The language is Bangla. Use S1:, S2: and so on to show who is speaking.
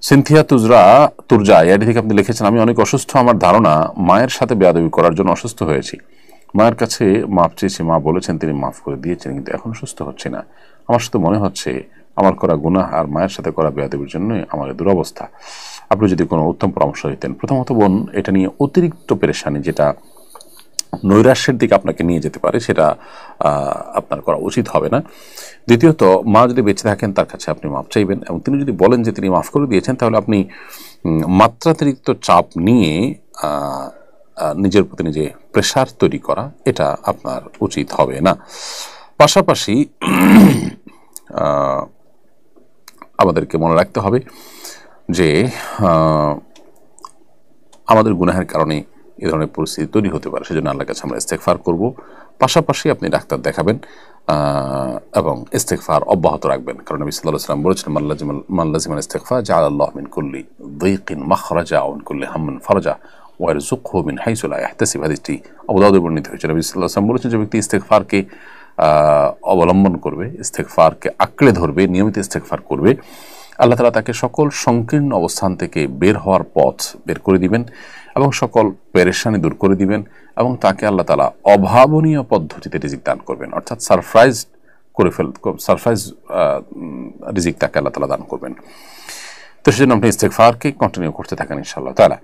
S1: সিনথিয়া তুর্জা এটি থেকে আপনি লিখেছেন, আমি অনেক অসুস্থ, আমার ধারণা মায়ের সাথে বেয়াদবি করার জন্য অসুস্থ হয়েছি। মায়ের কাছে মাপ চেয়েছি, মা বলেছেন তিনি মাফ করে দিয়েছেন, কিন্তু এখন সুস্থ হচ্ছে না। আমার সাথে মনে হচ্ছে আমার করা গুনাহ আর মায়ের সাথে করা বেয়াদবির জন্যই আমার দুরবস্থা। আপনি যদি কোনো উত্তম পরামর্শ দিতেন। প্রথমত বোন, এটা নিয়ে অতিরিক্ত পেরেশানি যেটা নৈরাশ্যের দিকে আপনাকে নিয়ে যেতে পারে, সেটা আপনার করা উচিত হবে না। দ্বিতীয়ত, মা যদি বেঁচে থাকেন তার কাছে আপনি মাপ চাইবেন, এবং তিনি যদি বলেন যে তিনি মাফ করে দিয়েছেন, তাহলে আপনি মাত্রাতিরিক্ত চাপ নিয়ে নিজের প্রতি নিজে প্রেশার তৈরি করা, এটা আপনার উচিত হবে না। পাশাপাশি আমাদেরকে মনে রাখতে হবে যে আমাদের গুনাহের কারণে এ ধরনের পরিস্থিতি তৈরি হতে পারে, সেজন্য আল্লাহর কাছে আমরা ইস্তেগফার করব। পাশাপাশি আপনি ডাক্তার দেখাবেন এবং ইস্তেগফার অব্যাহত রাখবেন, কারণ নবী সাল্লাল্লাহু আলাইহি ওয়াসাল্লাম বলেছেন, মান লাজিমাল ইস্তেগফার জাআলাল্লাহু মিন কুল্লি যিকিন মাখরাজা ওয়া মিন কুল্লি হাম্মিন ফারাজা ওয়া ইয়ারযুকহু মিন হাইসু লা ইয়াহতাসিব। হাদিসটি আবু দাউদে বর্ণিত হয়েছে। নবী সাল্লাল্লাহু আলাইহি ওয়াসাল্লাম বলেছেন, যে ব্যক্তি ইস্তেগফারকে অবলম্বন করবে, ইস্তেগফারকে আঁকড়ে ধরবে, নিয়মিত ইস্তেগফার করবে, আল্লাহ তাআলা তাকে সকল সংকীর্ণ অবস্থান থেকে বের হওয়ার পথ বের করে দিবেন এবং সকল পেরেশানি দূর করে দিবেন, এবং তাকে আল্লাহ তাআলা অভাবনীয় পদ্ধতিতে রিজিক দান করবেন, অর্থাৎ সারপ্রাইজ রিজিক তাকে আল্লাহ তাআলা দান করবেন। তো সেজন্য আপনি ইস্তেগফারকে কন্টিনিউ করতে থাকেন ইনশাআল্লাহ তাআলা।